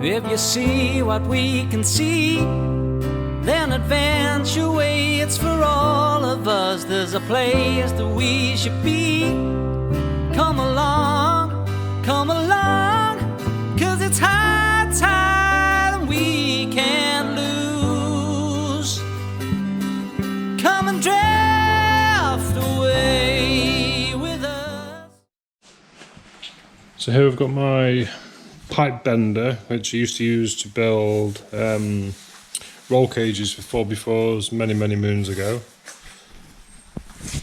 If you see what we can see, then adventure waits for all of us. There's a place that we should be. Come along, 'cause it's high tide and we can't lose. Come and drift away with us. So here we've got my pipe bender, which I used to use to build roll cages for 4x4s many moons ago.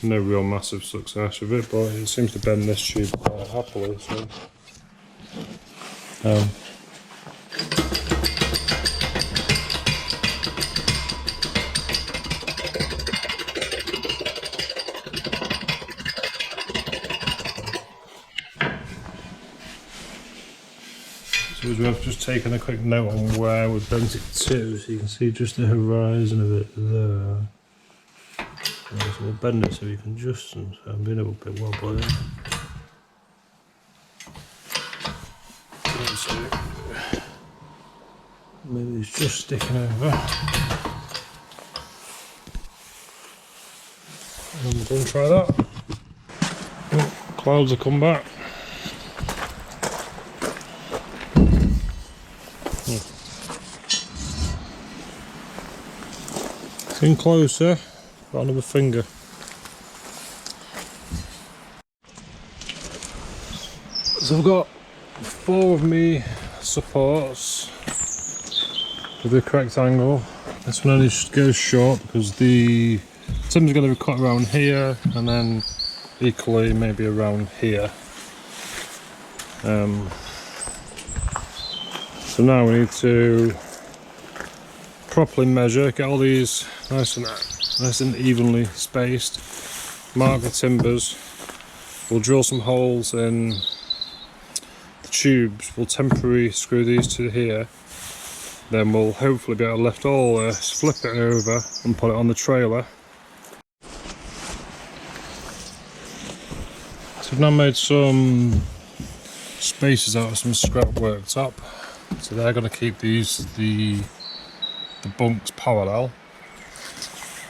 No real massive success with it, but it seems to bend this tube quite happily. So it's worth just taking a quick note on where we bent it to, so you can see just the horizon of it there. So we'll bend it so you can just, I'm being a little bit wobbly. So maybe it's just sticking over. And go and try that. Oh, clouds have come back. In closer, got another finger. So I've got 4 of me supports with the correct angle. This one only goes short because the timber's going to be cut around here and then equally maybe around here. So now we need to properly measure, get all these nice and evenly spaced, mark the timbers. We'll drill some holes in the tubes, we'll temporarily screw these to here, then we'll hopefully be able to lift all this, flip it over and put it on the trailer. So I've now made some spaces out of some scrap worktop, so they're going to keep the bunks parallel.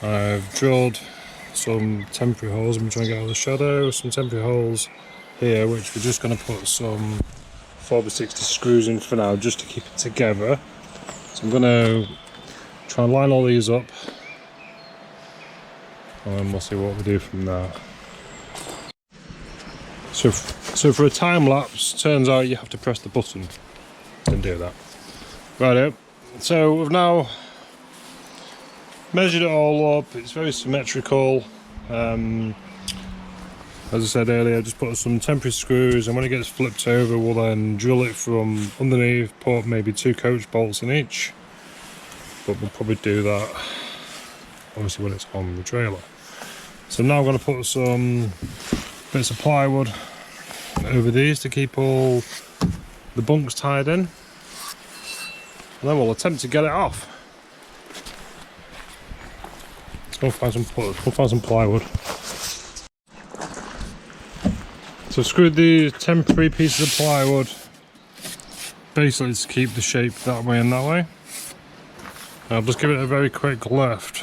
I've drilled some temporary holes. I'm trying to get out of the shadow. Some temporary holes here, which we're just going to put some 4x60 screws in for now, just to keep it together. So I'm going to try and line all these up, and then we'll see what we do from there. So for a time lapse, turns out you have to press the button and do that. Right. So we've now measured it all up. It's very symmetrical. As I said earlier, just put some temporary screws, and when it gets flipped over, we'll then drill it from underneath, put maybe 2 coach bolts in each, but we'll probably do that obviously when it's on the trailer. So now I'm going to put some bits of plywood over these to keep all the bunks tied in, and then we'll attempt to get it off. Let's go find some plywood. So I've screwed these temporary pieces of plywood basically to keep the shape that way and that way. I'll just give it a very quick lift.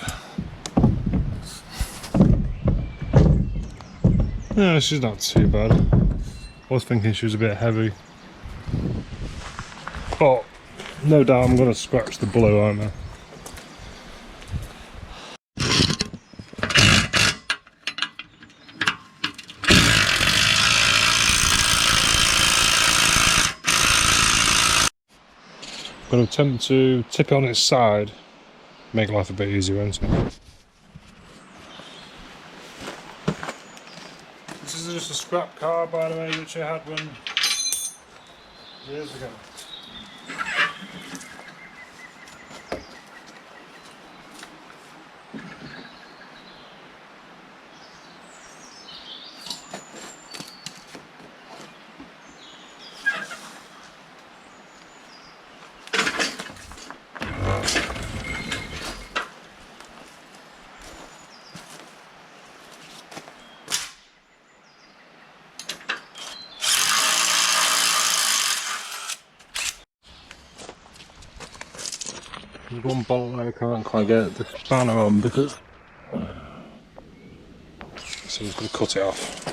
Yeah, she's not too bad. I was thinking she was a bit heavy, but no doubt I'm going to scratch the blue, aren't I? I'm going to attempt to tip it on its side, make life a bit easier, won't it? This is just a scrap car, by the way, which I had one years ago. There's one bolt there I can't quite get the spanner on because... So I'm just going to cut it off.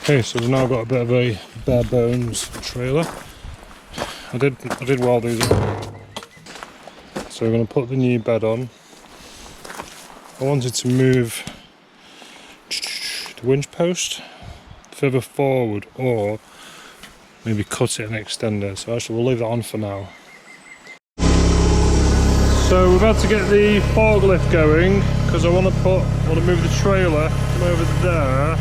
Okay, so we've now got a bit of a bare bones trailer. I did weld these up. So we're going to put the new bed on. I wanted to move the winch post further forward or maybe cut it and extend it. So actually we'll leave that on for now. So we've had to get the forklift going because I want to move the trailer from over there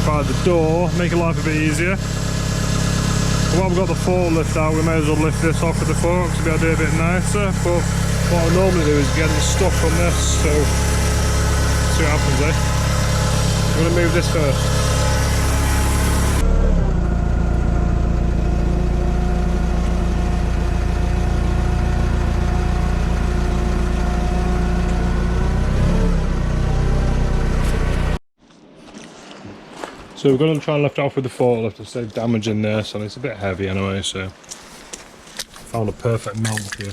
by the door, make life a bit easier. And while we've got the forklift out, we may as well lift this off with the fork to be able to do it a bit nicer. But what I normally do is get the stuff on this, so see what happens, eh? I'm going to move this first. So we're going to try and lift it off with the forklift to save damage in this, and it's a bit heavy anyway, so found a perfect mount here.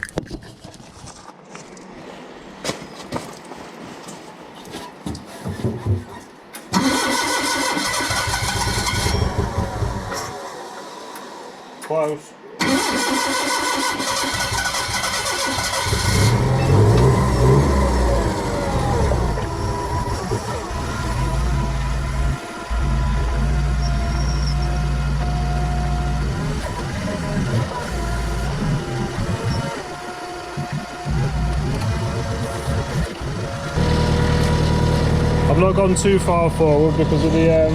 Close. I've not gone too far forward because of the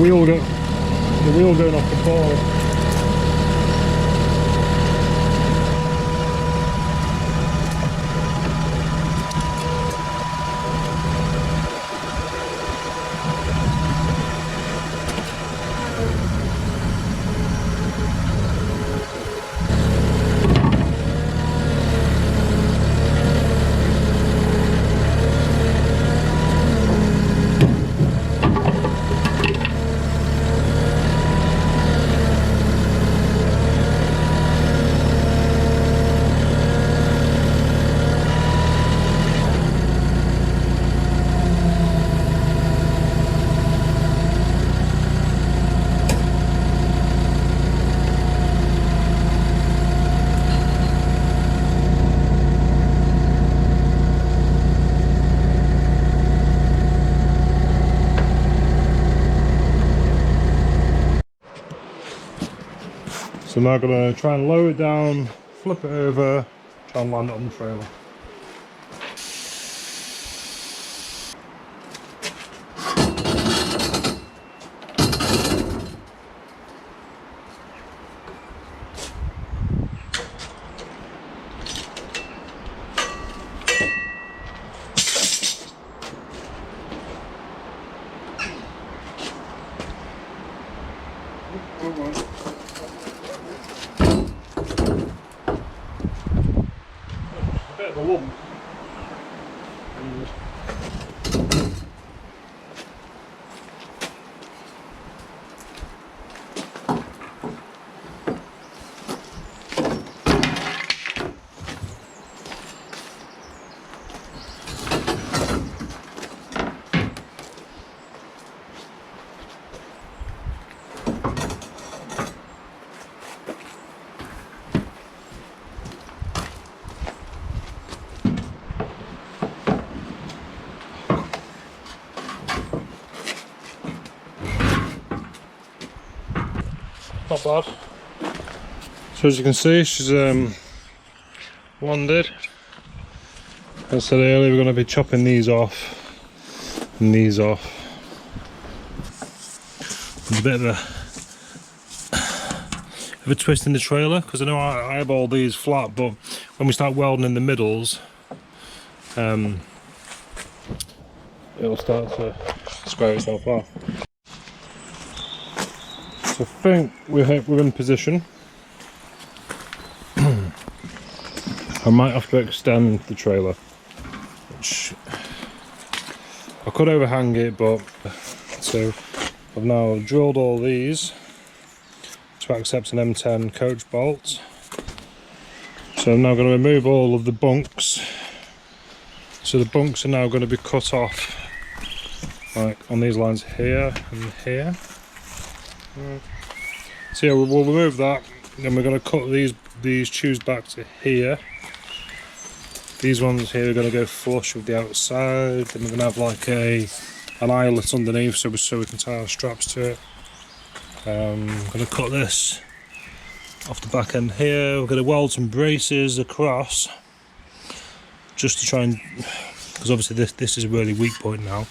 wheel going off the board. So now I'm going to try and lower it down, flip it over, try and land it on the trailer. Bit of a lump. Not bad. So as you can see, she's landed. As I said earlier, we're going to be chopping these off and these off. There's a bit of a twist in the trailer, because I know I have all these flat, but when we start welding in the middles, it'll start to square itself off. So I think we're in position. I might have to extend the trailer, which I could overhang it, but so I've now drilled all these to accept an M10 coach bolt. So I'm now going to remove all of the bunks. So the bunks are now going to be cut off, like on these lines here and here. So yeah, we'll remove that. Then we're going to cut these tubes back to here. These ones here are going to go flush with the outside. Then we're going to have like an eyelet underneath, so we can tie our straps to it. I'm going to cut this off the back end here. We're going to weld some braces across, just to try and, because obviously this is a really weak point now.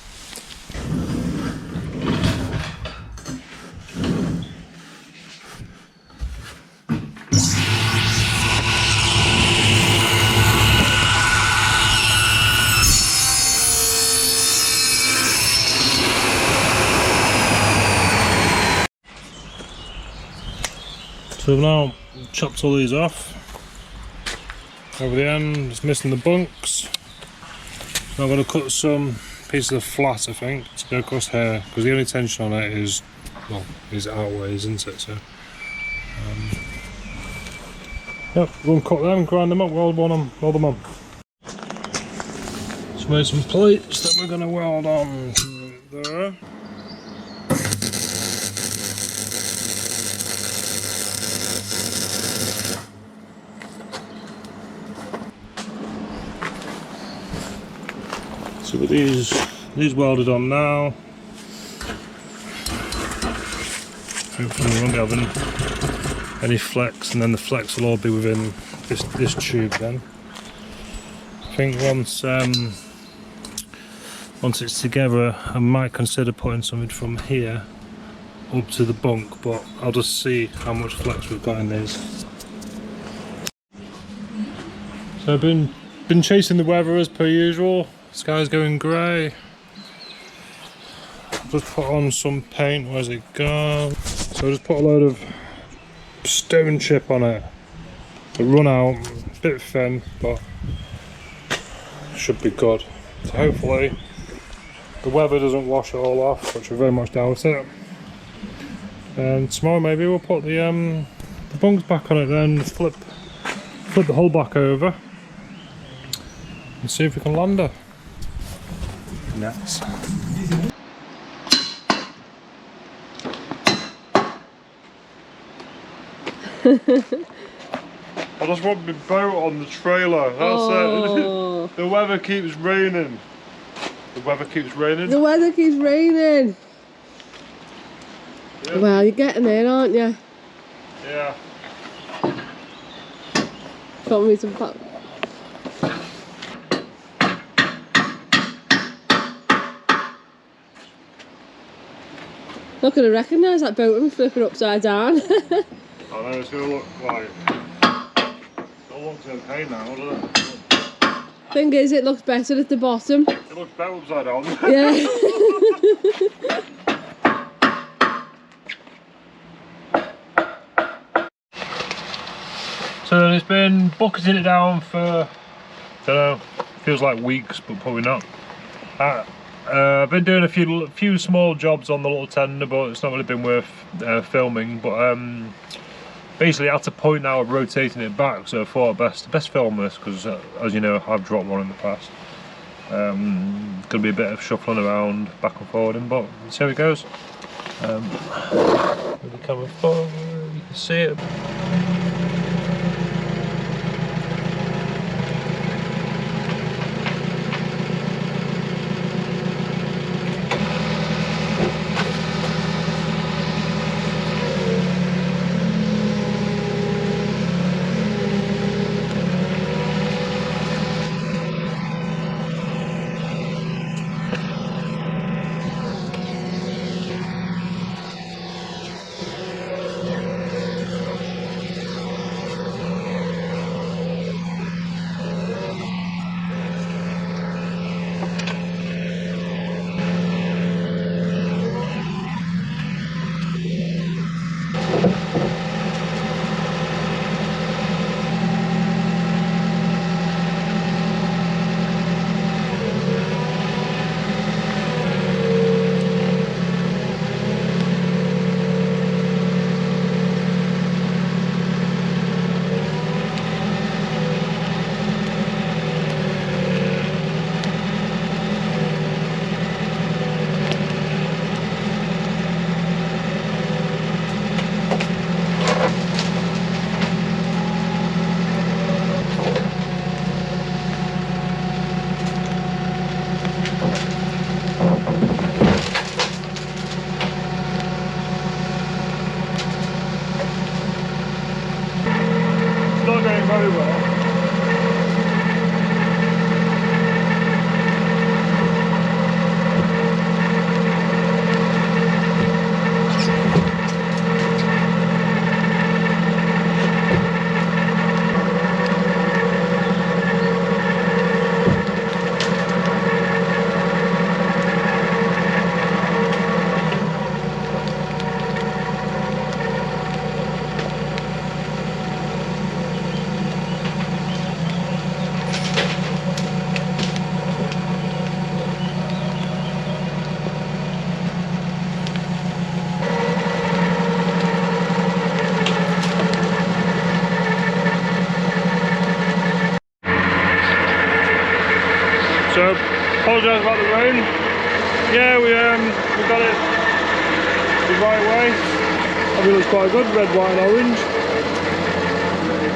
So I've now chopped all these off. Over the end, just missing the bunks. Now I'm going to cut some pieces of flat, I think, to go across here, because the only tension on it is, well, is outways, isn't it? So, yep, we're going to cut them, grind them up, weld them on. So made some plates that we're going to weld on to there. So with these welded on now, hopefully we won't be having any flex, and then the flex will all be within this tube then. I think once it's together, I might consider putting something from here up to the bunk, but I'll just see how much flex we've got in these. So I've been chasing the weather as per usual. Sky's going grey. Just put on some paint. Where's it gone? So I just put a load of stone chip on it. It'll run out, a bit thin, but should be good. So hopefully the weather doesn't wash it all off, which I very much doubt it. And tomorrow maybe we'll put the bunks back on it, then flip the hull back over and see if we can land her. Nice. I just want my boat on the trailer, that's it. The weather keeps raining. The weather keeps raining? The weather keeps raining. Yeah. Well, you're getting there, aren't you? Yeah. Got me some pop. Not going to recognise that boat and flip it upside down. I know, it's going to look like... It'll look okay now, doesn't it? Thing is, it looks better at the bottom. It looks better upside down. Yeah. So it's been bucketing it down for, I don't know, feels like weeks, but probably not. I've been doing a few small jobs on the little tender, but it's not really been worth filming. But basically, at the point now of rotating it back, so I thought best film this, because as you know, I've dropped one in the past. Going to be a bit of shuffling around, back and forward, but let's see how it goes. With the camera forward, you can see it. very well. So, apologise about the rain. Yeah, we got it the right way. I think it looks quite good, red, white and orange.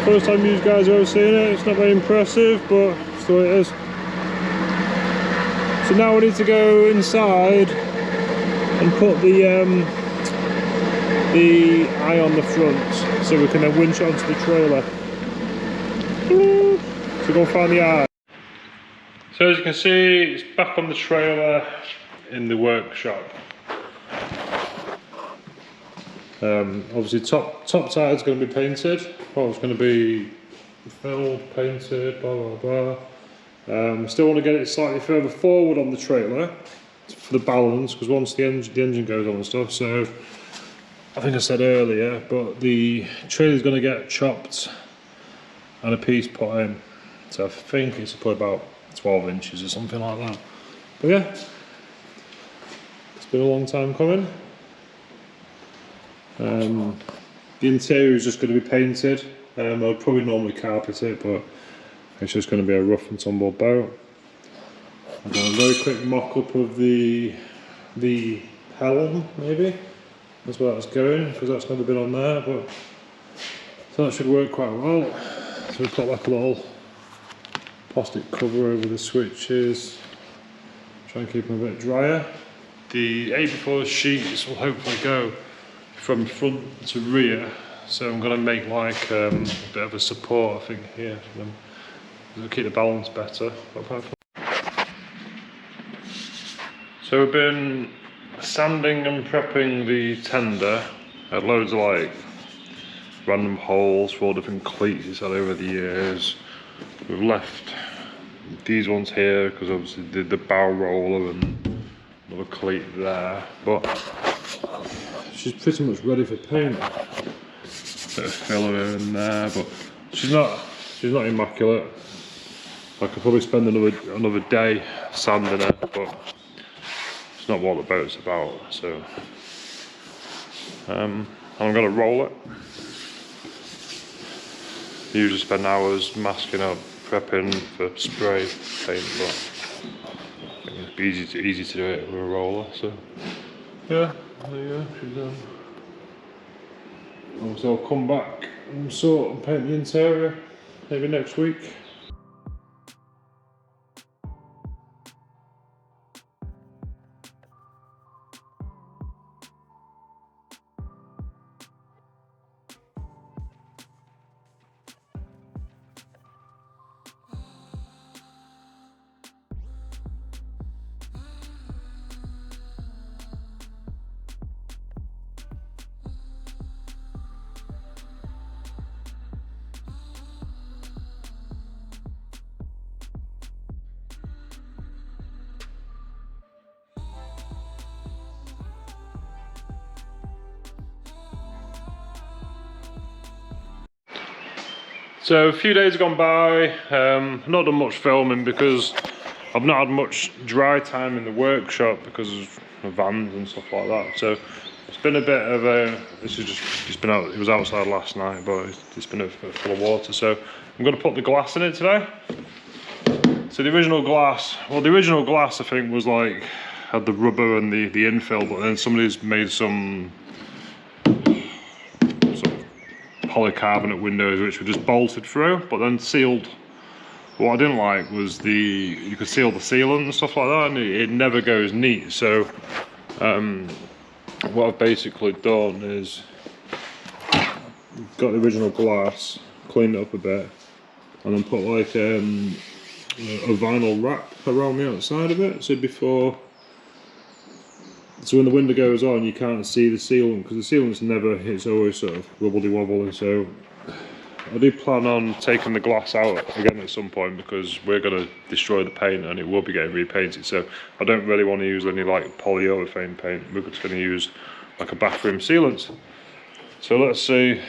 First time you guys have ever seen it, it's not very impressive, but it's the way it is. So now we need to go inside and put the eye on the front so we can then winch it onto the trailer. So go and find the eye. So as you can see, it's back on the trailer in the workshop. Obviously top side is going to be painted. Well, it's going to be filled, painted, blah blah blah. Still want to get it slightly further forward on the trailer for the balance, because once the engine goes on and stuff. So I think I said earlier, but the trailer is going to get chopped and a piece put in. So I think it's probably about 12 inches or something like that. But yeah, it's been a long time coming. The interior is just going to be painted. I'll probably normally carpet it, but it's just going to be a rough and tumble boat. I've done a very quick mock-up of the helm, maybe. That's where that's going, because that's never been on there, but so that should work quite well. So we put like a little plastic cover over the switches, try and keep them a bit drier. The 8x4 sheets will hopefully go from front to rear, so I'm going to make like a bit of a support, I think, here for them. It'll keep the balance better. So we've been sanding and prepping the tender at loads of like random holes for all different cleats it's had over the years. We've left these ones here because obviously the bow roller and another cleat there, but she's pretty much ready for paint. Bit of filler here and there, but she's not immaculate. I could probably spend another day sanding her, but it's not what the boat's about. So I'm gonna roll it. Usually spend hours masking up, prepping for spray paint, but I think it's easy to do it with a roller. So yeah, there you go, she's done. So I'll come back and sort and paint the interior maybe next week. So a few days have gone by. I've not done much filming because I've not had much dry time in the workshop because of vans and stuff like that. So it's been a bit of a, it's been out, it was outside last night, but it's been a bit full of water. So I'm going to put the glass in it today. So the original glass I think was like, had the rubber and the infill, but then somebody's made some polycarbonate windows which were just bolted through but then sealed. What I didn't like was you could seal the sealant and stuff like that, and it never goes neat. So what I've basically done is got the original glass, cleaned it up a bit, and then put like a vinyl wrap around the outside of it. So when the window goes on, you can't see the sealant because the sealant's it's always sort of wobbly wobbly. So I do plan on taking the glass out again at some point because we're going to destroy the paint and it will be getting repainted. So I don't really want to use any like polyurethane paint. We're just going to use like a bathroom sealant. So let's see.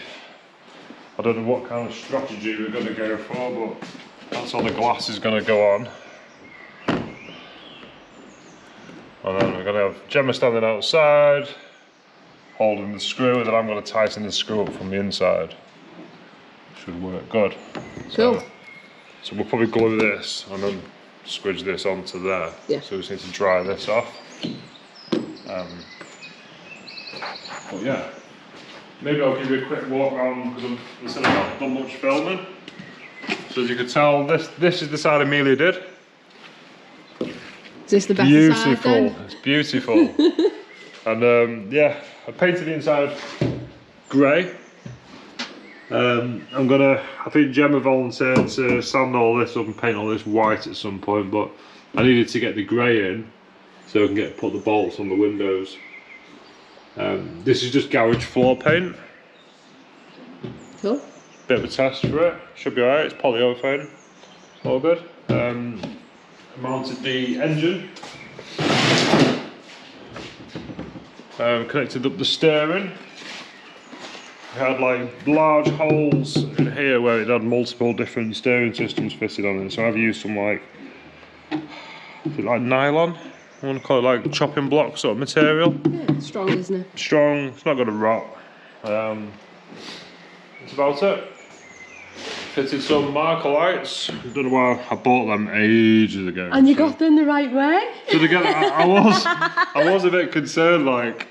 I don't know what kind of strategy we're going to go for, but that's how the glass is going to go on. And then we're going to have Gemma standing outside, holding the screw, and then I'm going to tighten the screw up from the inside. Should work good. Cool. So we'll probably glue this and then squidge this onto there. Yeah. So we just need to dry this off. But yeah, maybe I'll give you a quick walk around because I've not done much filming. So as you can tell, this is the side Amelia did. Is this the better side then? It's beautiful. And yeah, I painted the inside grey. I think Gemma volunteered to sand all this up and paint all this white at some point, but I needed to get the grey in so I can put the bolts on the windows. This is just garage floor paint. Cool. Bit of a test for it. Should be alright. It's polyurethane. All good. Mounted the engine. Connected up the steering. It had like large holes in here where it had multiple different steering systems fitted on it. So I've used some like nylon. I want to call it like chopping block sort of material. Yeah, strong, isn't it? Strong. It's not going to rot. That's about it. Fitted some marker lights. I don't know why I bought them ages ago. And you got them the right way? Did I get them? I was a bit concerned, like,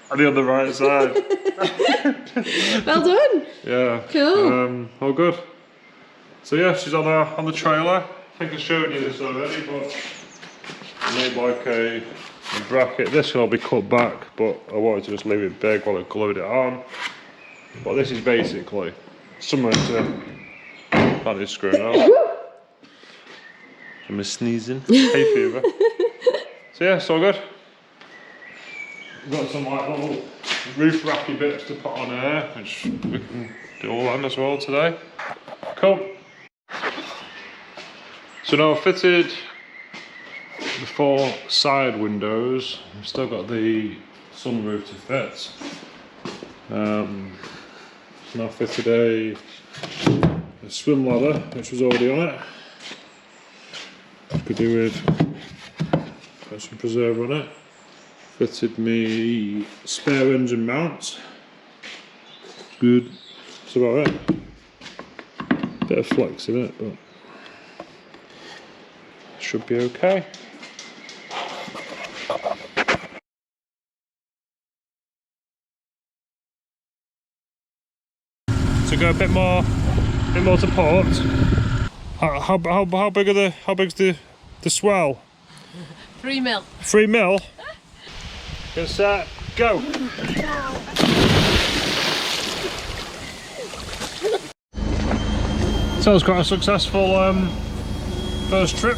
are they on the right side? Well done. Yeah. Cool. All good. So yeah, she's on the trailer. I think I showed you this already, but I made like a bracket. This can all be cut back, but I wanted to just leave it big while I glued it on. But this is basically somewhere to that is screwing out. I'm sneezing. Hay fever. So yeah, it's all good. We've got some like little roof racky bits to put on here, which we can do all that as well today. Cool. So now I've fitted the 4 side windows. I've still got the sunroof to fit. Now fitted a swim ladder, which was already on it. Could do with put some preserver on it. Fitted me spare engine mount. Good. That's about it. Bit of flex in it, but should be okay. So go a bit more to port. How big's the swell? 3 mil. 3 mil. Get set, go. So it was quite a successful first trip.